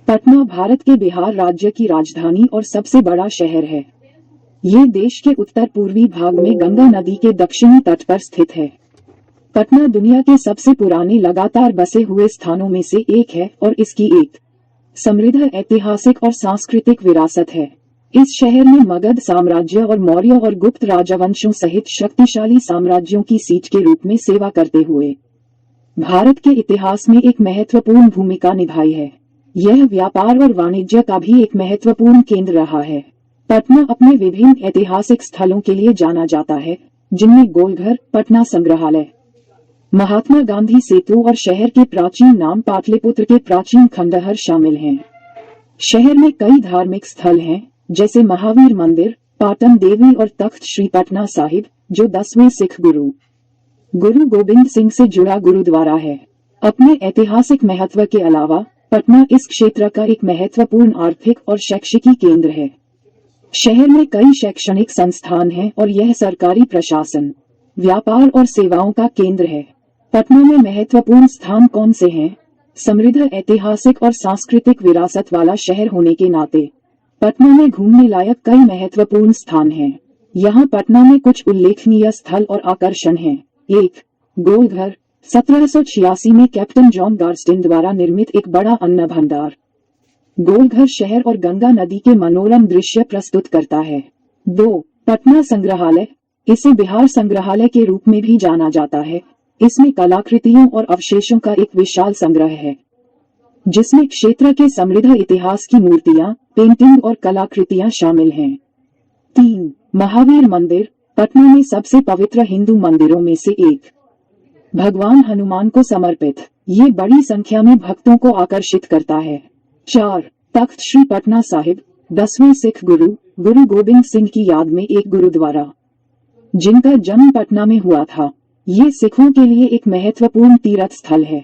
पटना भारत के बिहार राज्य की राजधानी और सबसे बड़ा शहर है। ये देश के उत्तर पूर्वी भाग में गंगा नदी के दक्षिणी तट पर स्थित है। पटना दुनिया के सबसे पुराने लगातार बसे हुए स्थानों में से एक है और इसकी एक समृद्ध ऐतिहासिक और सांस्कृतिक विरासत है। इस शहर में मगध साम्राज्य और मौर्य और गुप्त राजवंशों सहित शक्तिशाली साम्राज्यों की सीट के रूप में सेवा करते हुए भारत के इतिहास में एक महत्वपूर्ण भूमिका निभाई है। यह व्यापार और वाणिज्य का भी एक महत्वपूर्ण केंद्र रहा है। पटना अपने विभिन्न ऐतिहासिक स्थलों के लिए जाना जाता है, जिनमें गोलघर, पटना संग्रहालय, महात्मा गांधी सेतु और शहर के प्राचीन नाम पाटलिपुत्र के प्राचीन खंडहर शामिल हैं। शहर में कई धार्मिक स्थल हैं, जैसे महावीर मंदिर, पाटन देवी और तख्त श्री पटना साहिब, जो 10वें सिख गुरु गोबिंद सिंह से जुड़ा गुरुद्वारा है। अपने ऐतिहासिक महत्व के अलावा पटना इस क्षेत्र का एक महत्वपूर्ण आर्थिक और शैक्षिकी केंद्र है। शहर में कई शैक्षणिक संस्थान हैं और यह सरकारी प्रशासन, व्यापार और सेवाओं का केंद्र है। पटना में महत्वपूर्ण स्थान कौन से हैं? समृद्ध ऐतिहासिक और सांस्कृतिक विरासत वाला शहर होने के नाते पटना में घूमने लायक कई महत्वपूर्ण स्थान हैं। यहाँ पटना में कुछ उल्लेखनीय स्थल और आकर्षण हैं। 1. गोलघर, 1786 में कैप्टन जॉन गार्स्टिन द्वारा निर्मित एक बड़ा अन्न भंडार। गोलघर शहर और गंगा नदी के मनोरम दृश्य प्रस्तुत करता है। 2. पटना संग्रहालय, इसे बिहार संग्रहालय के रूप में भी जाना जाता है। इसमें कलाकृतियों और अवशेषों का एक विशाल संग्रह है, जिसमें क्षेत्र के समृद्ध इतिहास की मूर्तियां, पेंटिंग और कलाकृतियां शामिल हैं। 3. महावीर मंदिर, पटना में सबसे पवित्र हिंदू मंदिरों में से एक, भगवान हनुमान को समर्पित। ये बड़ी संख्या में भक्तों को आकर्षित करता है। 4. तख्त श्री पटना साहिब, 10वें सिख गुरु गोबिंद सिंह की याद में एक गुरुद्वारा, जिनका जन्म पटना में हुआ था। ये सिखों के लिए एक महत्वपूर्ण तीर्थ स्थल है।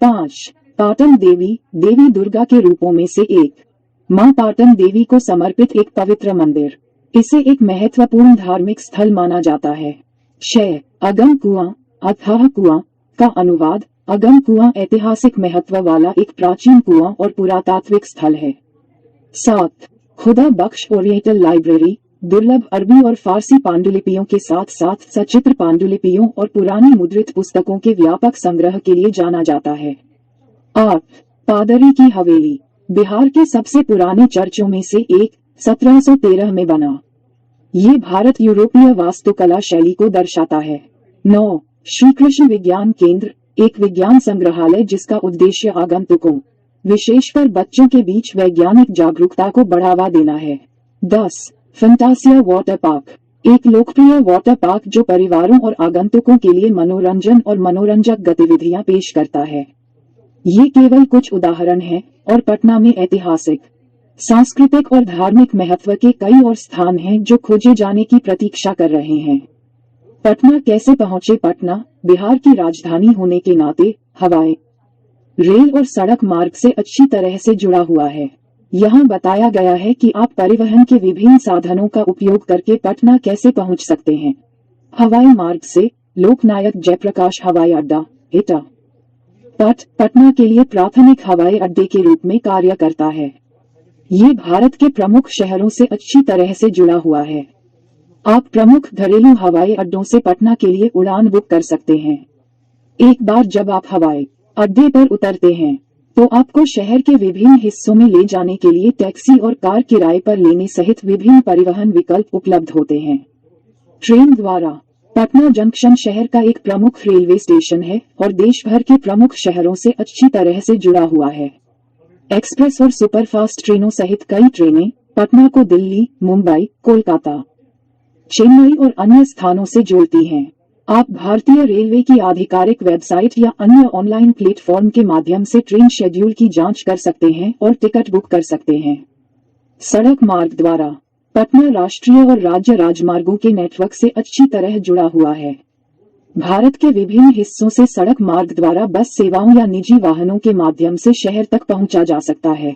5. पाटन देवी दुर्गा के रूपों में से एक, मां पाटन देवी को समर्पित एक पवित्र मंदिर। इसे एक महत्वपूर्ण धार्मिक स्थल माना जाता है। 6. अगम कुआं, अथाह कुआं का अनुवाद अगम कुआं ऐतिहासिक महत्व वाला एक प्राचीन कुआं और पुरातात्विक स्थल है। 7. खुदा बख्श ओरिएंटल लाइब्रेरी, दुर्लभ अरबी और फारसी पांडुलिपियों के साथ साथ सचित्र पांडुलिपियों और पुरानी मुद्रित पुस्तकों के व्यापक संग्रह के लिए जाना जाता है। 8. पादरी की हवेली, बिहार के सबसे पुराने चर्चों में से एक, 1713 में बना। ये भारत यूरोपीय वास्तुकला शैली को दर्शाता है। 9. श्री कृष्ण विज्ञान केंद्र, एक विज्ञान संग्रहालय जिसका उद्देश्य आगंतुकों, विशेषकर बच्चों के बीच वैज्ञानिक जागरूकता को बढ़ावा देना है। 10. फंटासिया वाटर पार्क, एक लोकप्रिय वाटर पार्क जो परिवारों और आगंतुकों के लिए मनोरंजन और मनोरंजक गतिविधियां पेश करता है। ये केवल कुछ उदाहरण हैं और पटना में ऐतिहासिक, सांस्कृतिक और धार्मिक महत्व के कई और स्थान हैं जो खोजे जाने की प्रतीक्षा कर रहे हैं। पटना कैसे पहुंचे? पटना बिहार की राजधानी होने के नाते हवाई, रेल और सड़क मार्ग से अच्छी तरह से जुड़ा हुआ है। यहाँ बताया गया है कि आप परिवहन के विभिन्न साधनों का उपयोग करके पटना कैसे पहुंच सकते हैं। हवाई मार्ग से लोकनायक जयप्रकाश हवाई अड्डा एटा पटना के लिए प्राथमिक हवाई अड्डे के रूप में कार्य करता है। ये भारत के प्रमुख शहरों से अच्छी तरह से जुड़ा हुआ है। आप प्रमुख घरेलू हवाई अड्डों से पटना के लिए उड़ान बुक कर सकते हैं। एक बार जब आप हवाई अड्डे पर उतरते हैं, तो आपको शहर के विभिन्न हिस्सों में ले जाने के लिए टैक्सी और कार किराए पर लेने सहित विभिन्न परिवहन विकल्प उपलब्ध होते हैं। ट्रेन द्वारा पटना जंक्शन शहर का एक प्रमुख रेलवे स्टेशन है और देश भर के प्रमुख शहरों से अच्छी तरह से जुड़ा हुआ है। एक्सप्रेस और सुपरफास्ट ट्रेनों सहित कई ट्रेनें पटना को दिल्ली, मुंबई, कोलकाता, चेन्नई और अन्य स्थानों से जोड़ती हैं। आप भारतीय रेलवे की आधिकारिक वेबसाइट या अन्य ऑनलाइन प्लेटफॉर्म के माध्यम से ट्रेन शेड्यूल की जांच कर सकते हैं और टिकट बुक कर सकते हैं। सड़क मार्ग द्वारा पटना राष्ट्रीय और राज्य राजमार्गों के नेटवर्क से अच्छी तरह जुड़ा हुआ है। भारत के विभिन्न हिस्सों से सड़क मार्ग द्वारा बस सेवाओं या निजी वाहनों के माध्यम से शहर तक पहुंचा जा सकता है।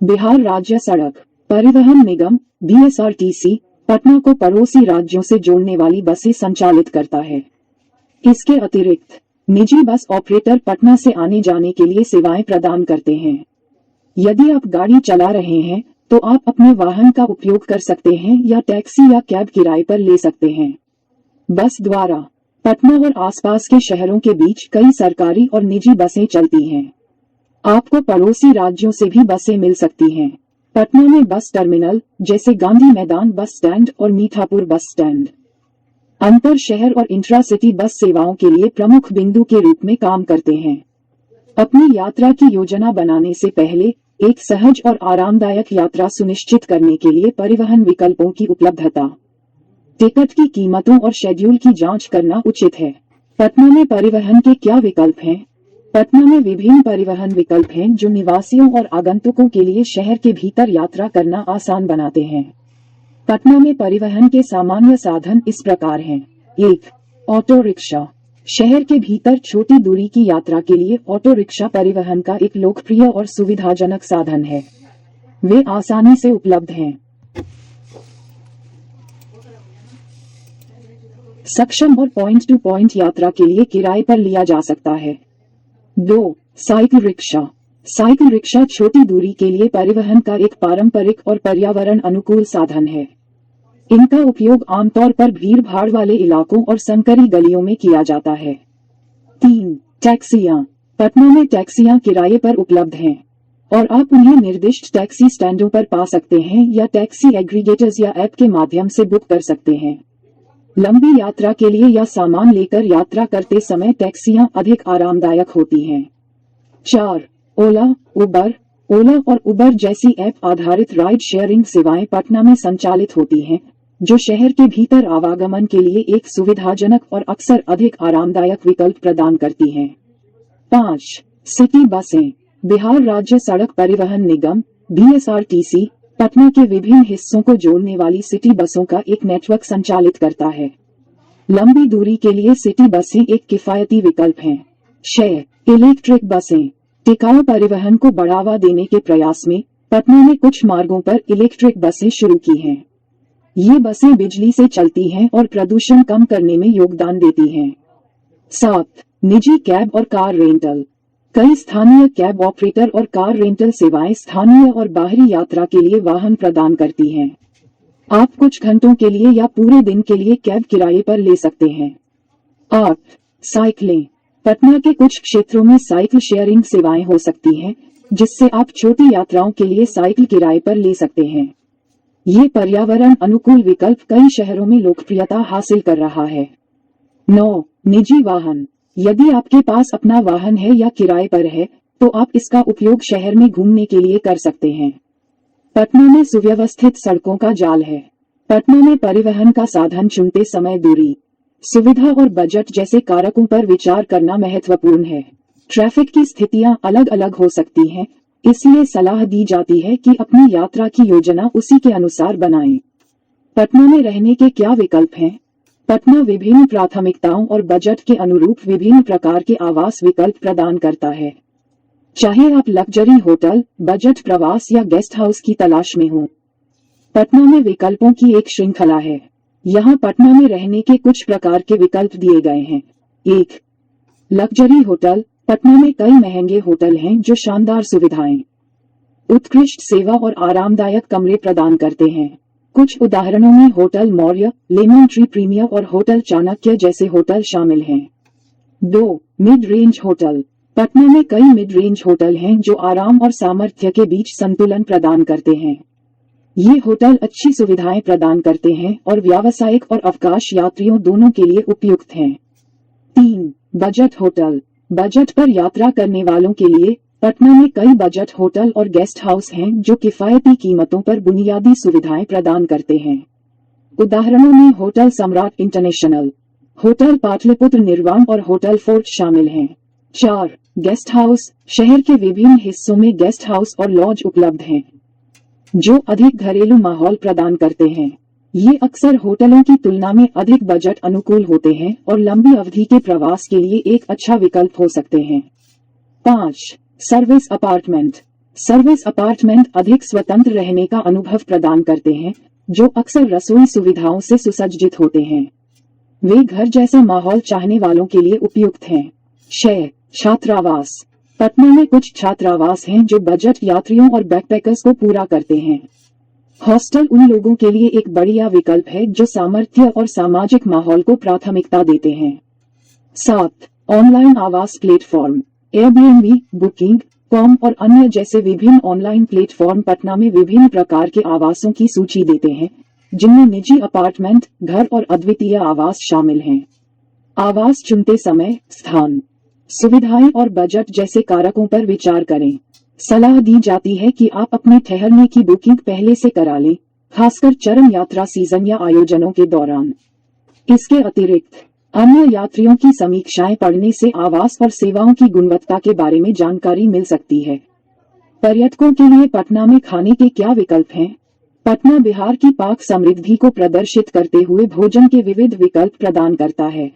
बिहार राज्य सड़क परिवहन निगम BSRTC पटना को पड़ोसी राज्यों से जोड़ने वाली बसें संचालित करता है। इसके अतिरिक्त निजी बस ऑपरेटर पटना से आने जाने के लिए सेवाएं प्रदान करते हैं। यदि आप गाड़ी चला रहे हैं तो आप अपने वाहन का उपयोग कर सकते हैं या टैक्सी या कैब किराए पर ले सकते हैं। बस द्वारा पटना और आसपास के शहरों के बीच कई सरकारी और निजी बसें चलती हैं। आपको पड़ोसी राज्यों से भी बसें मिल सकती हैं। पटना में बस टर्मिनल जैसे गांधी मैदान बस स्टैंड और मीठापुर बस स्टैंड अंतर शहर और इंट्रा सिटी बस सेवाओं के लिए प्रमुख बिंदु के रूप में काम करते हैं। अपनी यात्रा की योजना बनाने से पहले एक सहज और आरामदायक यात्रा सुनिश्चित करने के लिए परिवहन विकल्पों की उपलब्धता, टिकट की कीमतों और शेड्यूल की जांच करना उचित है। पटना में परिवहन के क्या विकल्प हैं? पटना में विभिन्न परिवहन विकल्प हैं जो निवासियों और आगंतुकों के लिए शहर के भीतर यात्रा करना आसान बनाते हैं। पटना में परिवहन के सामान्य साधन इस प्रकार हैं। 1. Auto rickshaw. शहर के भीतर छोटी दूरी की यात्रा के लिए ऑटो रिक्शा परिवहन का एक लोकप्रिय और सुविधाजनक साधन है। वे आसानी से उपलब्ध हैं, सक्षम और पॉइंट टू पॉइंट यात्रा के लिए किराए पर लिया जा सकता है। 2. Cycle rickshaw. साइकिल रिक्शा छोटी दूरी के लिए परिवहन का एक पारंपरिक और पर्यावरण अनुकूल साधन है। इनका उपयोग आमतौर पर भीड़ भाड़ वाले इलाकों और संकरी गलियों में किया जाता है। 3. टैक्सियां। पटना में टैक्सियां किराए पर उपलब्ध हैं और आप उन्हें निर्दिष्ट टैक्सी स्टैंडों पर पा सकते हैं या टैक्सी एग्रीगेटर्स या ऐप के माध्यम से बुक कर सकते हैं। लंबी यात्रा के लिए या सामान लेकर यात्रा करते समय टैक्सियां अधिक आरामदायक होती हैं। 4. ओला, उबर। ओला और उबर जैसी ऐप आधारित राइड शेयरिंग सेवाएं पटना में संचालित होती हैं, जो शहर के भीतर आवागमन के लिए एक सुविधाजनक और अक्सर अधिक आरामदायक विकल्प प्रदान करती हैं। 5. सिटी बसें। बिहार राज्य सड़क परिवहन निगम (BSRTC) पटना के विभिन्न हिस्सों को जोड़ने वाली सिटी बसों का एक नेटवर्क संचालित करता है। लंबी दूरी के लिए सिटी बसें एक किफायती विकल्प हैं। 6. इलेक्ट्रिक बसें। टिकाऊ परिवहन को बढ़ावा देने के प्रयास में पटना ने कुछ मार्गों पर इलेक्ट्रिक बसें शुरू की हैं। ये बसें बिजली से चलती हैं और प्रदूषण कम करने में योगदान देती हैं। 7. निजी कैब और कार रेंटल। कई स्थानीय कैब ऑपरेटर और कार रेंटल सेवाएं स्थानीय और बाहरी यात्रा के लिए वाहन प्रदान करती हैं। आप कुछ घंटों के लिए या पूरे दिन के लिए कैब किराए पर ले सकते हैं। 8. साइकिलें। पटना के कुछ क्षेत्रों में साइकिल शेयरिंग सेवाएं हो सकती हैं, जिससे आप छोटी यात्राओं के लिए साइकिल किराए पर ले सकते हैं। ये पर्यावरण अनुकूल विकल्प कई शहरों में लोकप्रियता हासिल कर रहा है। 9. निजी वाहन। यदि आपके पास अपना वाहन है या किराए पर है, तो आप इसका उपयोग शहर में घूमने के लिए कर सकते हैं। पटना में सुव्यवस्थित सड़कों का जाल है। पटना में परिवहन का साधन चुनते समय दूरी, सुविधा और बजट जैसे कारकों पर विचार करना महत्वपूर्ण है। ट्रैफिक की स्थितियां अलग अलग हो सकती हैं, इसलिए सलाह दी जाती है कि अपनी यात्रा की योजना उसी के अनुसार बनाएं। पटना में रहने के क्या विकल्प हैं? पटना विभिन्न प्राथमिकताओं और बजट के अनुरूप विभिन्न प्रकार के आवास विकल्प प्रदान करता है। चाहे आप लग्जरी होटल, बजट प्रवास या गेस्ट हाउस की तलाश में हों, पटना में विकल्पों की एक श्रृंखला है। यहाँ पटना में रहने के कुछ प्रकार के विकल्प दिए गए हैं। 1. Luxury hotel. पटना में कई महंगे होटल हैं जो शानदार सुविधाएं, उत्कृष्ट सेवा और आरामदायक कमरे प्रदान करते हैं। कुछ उदाहरणों में hotel Maurya, lemon tree premier और होटल चाणक्य जैसे होटल शामिल हैं। 2. Mid range hotel. पटना में कई मिड रेंज होटल हैं जो आराम और सामर्थ्य के बीच संतुलन प्रदान करते हैं। ये होटल अच्छी सुविधाएं प्रदान करते हैं और व्यावसायिक और अवकाश यात्रियों दोनों के लिए उपयुक्त हैं। 3. Budget hotel. बजट पर यात्रा करने वालों के लिए पटना में कई बजट होटल और गेस्ट हाउस हैं जो किफायती कीमतों पर बुनियादी सुविधाएं प्रदान करते हैं। उदाहरणों में होटल सम्राट इंटरनेशनल, होटल पाटलिपुत्र निर्वाण और होटल फोर्ट शामिल हैं। 4. Guest house. शहर के विभिन्न हिस्सों में गेस्ट हाउस और लॉज उपलब्ध हैं जो अधिक घरेलू माहौल प्रदान करते हैं। ये अक्सर होटलों की तुलना में अधिक बजट अनुकूल होते हैं और लंबी अवधि के प्रवास के लिए एक अच्छा विकल्प हो सकते हैं। 5. Service apartment. सर्विस अपार्टमेंट अधिक स्वतंत्र रहने का अनुभव प्रदान करते हैं, जो अक्सर रसोई सुविधाओं से सुसज्जित होते हैं। वे घर जैसा माहौल चाहने वालों के लिए उपयुक्त हैं। 6. छात्रावास। पटना में कुछ छात्रावास हैं जो बजट यात्रियों और बैकपैकर्स को पूरा करते हैं। हॉस्टल उन लोगों के लिए एक बढ़िया विकल्प है जो सामर्थ्य और सामाजिक माहौल को प्राथमिकता देते हैं। 7. ऑनलाइन आवास प्लेटफॉर्म। एयरबीएनबी, बुकिंग.com और अन्य जैसे विभिन्न ऑनलाइन प्लेटफॉर्म पटना में विभिन्न प्रकार के आवासों की सूची देते हैं, जिनमें निजी अपार्टमेंट, घर और अद्वितीय आवास शामिल हैं। आवास चुनते समय स्थान, सुविधाएं और बजट जैसे कारकों पर विचार करें। सलाह दी जाती है कि आप अपने ठहरने की बुकिंग पहले से करा लें, खासकर चरम यात्रा सीजन या आयोजनों के दौरान। इसके अतिरिक्त अन्य यात्रियों की समीक्षाएं पढ़ने से आवास और सेवाओं की गुणवत्ता के बारे में जानकारी मिल सकती है। पर्यटकों के लिए पटना में खाने के क्या विकल्प हैं? पटना बिहार की पाक समृद्धि को प्रदर्शित करते हुए भोजन के विविध विकल्प प्रदान करता है।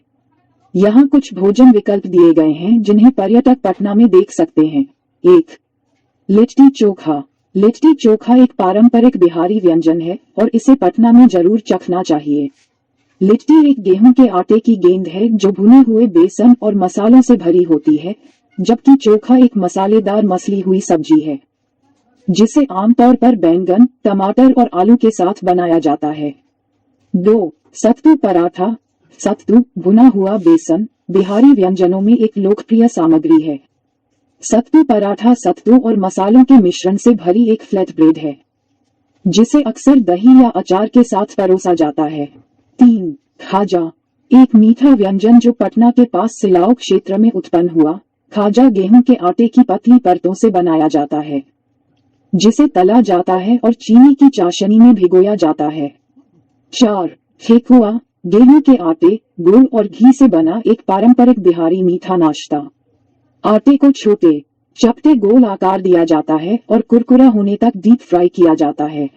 यहाँ कुछ भोजन विकल्प दिए गए हैं जिन्हें पर्यटक पटना में देख सकते हैं। 1. लिट्टी चोखा। लिट्टी चोखा एक पारंपरिक बिहारी व्यंजन है और इसे पटना में जरूर चखना चाहिए। लिट्टी एक गेहूं के आटे की गेंद है जो भुने हुए बेसन और मसालों से भरी होती है, जबकि चोखा एक मसालेदार मसली हुई सब्जी है जिसे आमतौर पर बैंगन, टमाटर और आलू के साथ बनाया जाता है। 2. सत्तू पराठा। सत्तू भुना हुआ बेसन बिहारी व्यंजनों में एक लोकप्रिय सामग्री है। सत्तू पराठा सत्तू और मसालों के मिश्रण से भरी एक फ्लैट ब्रेड है जिसे अक्सर दही या अचार के साथ परोसा जाता है। 3. खाजा। एक मीठा व्यंजन जो पटना के पास सिलाव क्षेत्र में उत्पन्न हुआ। खाजा गेहूं के आटे की पतली परतों से बनाया जाता है जिसे तला जाता है और चीनी की चाशनी में भिगोया जाता है। 4. ठेकुआ। गेहूं के आटे, गुड़ और घी से बना एक पारंपरिक बिहारी मीठा नाश्ता। आटे को छोटे चपटे गोल आकार दिया जाता है और कुरकुरा होने तक डीप फ्राई किया जाता है।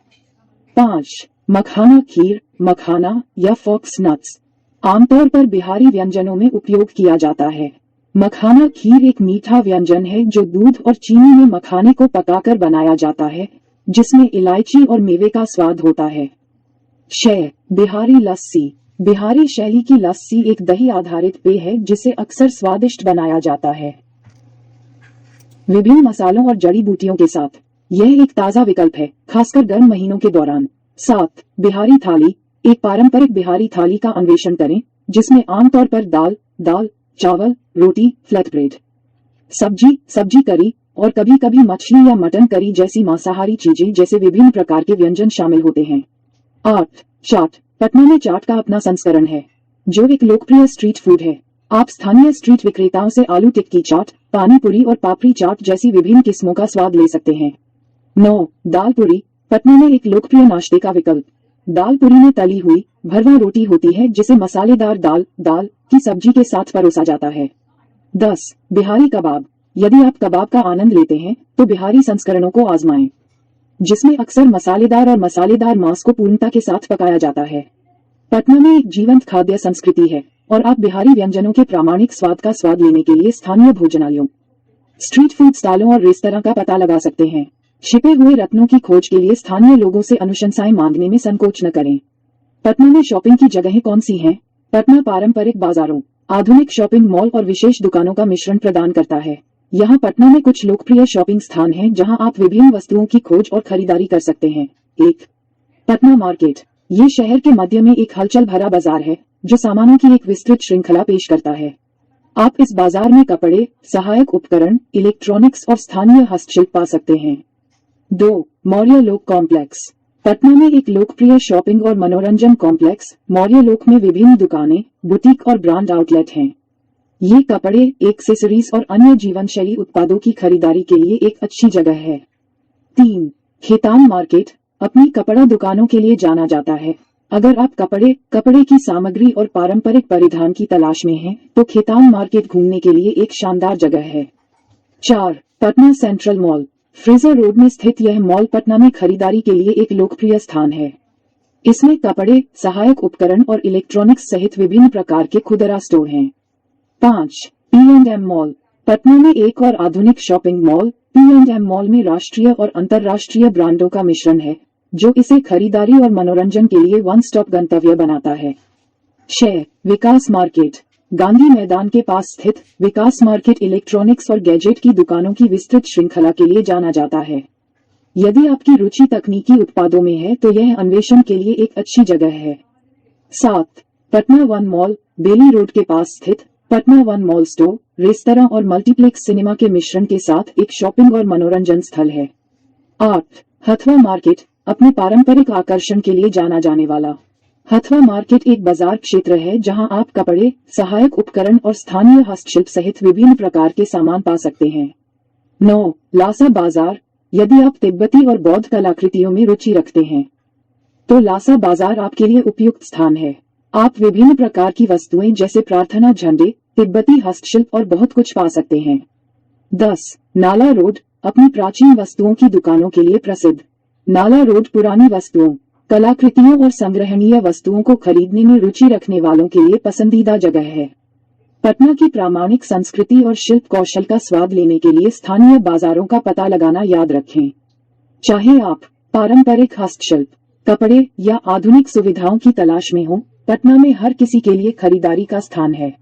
5. मखाना खीर। मखाना या फॉक्स नट्स आमतौर पर बिहारी व्यंजनों में उपयोग किया जाता है। मखाना खीर एक मीठा व्यंजन है जो दूध और चीनी में मखाने को पकाकर बनाया जाता है, जिसमें इलायची और मेवे का स्वाद होता है। 6. बिहारी लस्सी। बिहारी शैली की लस्सी एक दही आधारित पेय है जिसे अक्सर स्वादिष्ट बनाया जाता है विभिन्न मसालों और जड़ी बूटियों के साथ। यह एक ताज़ा विकल्प है, खासकर गर्म महीनों के दौरान। 7. बिहारी थाली। एक पारंपरिक बिहारी थाली का अन्वेषण करें जिसमें आमतौर पर दाल, चावल, रोटी, फ्लैट ब्रेड, सब्जी करी और कभी कभी मछली या मटन करी जैसी मांसाहारी चीजें जैसे विभिन्न प्रकार के व्यंजन शामिल होते हैं। 8. चाट। पटना में चाट का अपना संस्करण है जो एक लोकप्रिय स्ट्रीट फूड है। आप स्थानीय स्ट्रीट विक्रेताओं से आलू टिक्की चाट, पानी पूरी और पापड़ी चाट जैसी विभिन्न किस्मों का स्वाद ले सकते हैं। 9. दाल पूरी। पटना में एक लोकप्रिय नाश्ते का विकल्प। दाल पूरी में तली हुई भरवा रोटी होती है जिसे मसालेदार दाल की सब्जी के साथ परोसा जाता है। 10. बिहारी कबाब। यदि आप कबाब का आनंद लेते हैं तो बिहारी संस्करणों को आजमाएं, जिसमें अक्सर मसालेदार मांस को पूर्णता के साथ पकाया जाता है। पटना में एक जीवंत खाद्य संस्कृति है और आप बिहारी व्यंजनों के प्रामाणिक स्वाद का स्वाद लेने के लिए स्थानीय भोजनालयों, स्ट्रीट फूड स्टॉलों और रेस्तरां का पता लगा सकते हैं। छिपे हुए रत्नों की खोज के लिए स्थानीय लोगों से अनुशंसाएं मांगने में संकोच न करें। पटना में शॉपिंग की जगहें कौन सी हैं? पटना पारंपरिक बाजारों, आधुनिक शॉपिंग मॉल और विशेष दुकानों का मिश्रण प्रदान करता है। यहाँ पटना में कुछ लोकप्रिय शॉपिंग स्थान हैं जहाँ आप विभिन्न वस्तुओं की खोज और खरीदारी कर सकते हैं। 1. पटना मार्केट। ये शहर के मध्य में एक हलचल भरा बाजार है जो सामानों की एक विस्तृत श्रृंखला पेश करता है। आप इस बाजार में कपड़े, सहायक उपकरण, इलेक्ट्रॉनिक्स और स्थानीय हस्तशिल्प पा सकते हैं। 2. मौर्य लोक कॉम्प्लेक्स। पटना में एक लोकप्रिय शॉपिंग और मनोरंजन कॉम्प्लेक्स मौर्य लोक में विभिन्न दुकानें, बुटीक और ब्रांड आउटलेट हैं। ये कपड़े, एक्सेसरीज और अन्य जीवन शैली उत्पादों की खरीदारी के लिए एक अच्छी जगह है। 3. खेतान मार्केट। अपनी कपड़ा दुकानों के लिए जाना जाता है। अगर आप कपड़े की सामग्री और पारंपरिक परिधान की तलाश में हैं, तो खेतान मार्केट घूमने के लिए एक शानदार जगह है। 4. Patna central mall. Fraser road में स्थित यह मॉल पटना में खरीदारी के लिए एक लोकप्रिय स्थान है। इसमें कपड़े, सहायक उपकरण और इलेक्ट्रॉनिक्स सहित विभिन्न प्रकार के खुदरा स्टोर हैं। 5. P&M mall. पटना में एक और आधुनिक शॉपिंग मॉल P&M मॉल में राष्ट्रीय और अंतर्राष्ट्रीय ब्रांडों का मिश्रण है जो इसे खरीदारी और मनोरंजन के लिए वन स्टॉप गंतव्य बनाता है। 6. विकास मार्केट। गांधी मैदान के पास स्थित विकास मार्केट इलेक्ट्रॉनिक्स और गैजेट की दुकानों की विस्तृत श्रृंखला के लिए जाना जाता है। यदि आपकी रुचि तकनीकी उत्पादों में है तो यह अन्वेषण के लिए एक अच्छी जगह है। 7. पटना वन मॉल, बेली रोड के पास स्थित Patna one mall store, restaurant और मल्टीप्लेक्स सिनेमा के मिश्रण के साथ एक शॉपिंग और मनोरंजन स्थल है। 8. हथवा मार्केट, अपने पारंपरिक आकर्षण के लिए जाना जाने वाला। हथवा मार्केट एक बाजार क्षेत्र है जहां आप कपड़े, सहायक उपकरण और स्थानीय हस्तशिल्प सहित विभिन्न प्रकार के सामान पा सकते हैं। 9. लासा बाजार, यदि आप तिब्बती और बौद्ध कलाकृतियों में रुचि रखते हैं तो लासा बाजार आपके लिए उपयुक्त स्थान है। आप विभिन्न प्रकार की वस्तुएं जैसे प्रार्थना झंडे, तिब्बती हस्तशिल्प और बहुत कुछ पा सकते हैं। 10. नाला रोड, अपनी प्राचीन वस्तुओं की दुकानों के लिए प्रसिद्ध। नाला रोड पुरानी वस्तुओं, कलाकृतियों और संग्रहणीय वस्तुओं को खरीदने में रुचि रखने वालों के लिए पसंदीदा जगह है। पटना की प्रामाणिक संस्कृति और शिल्प कौशल का स्वाद लेने के लिए स्थानीय बाजारों का पता लगाना याद रखें। चाहे आप पारंपरिक हस्तशिल्प, कपड़े या आधुनिक सुविधाओं की तलाश में हो, पटना में हर किसी के लिए खरीदारी का स्थान है।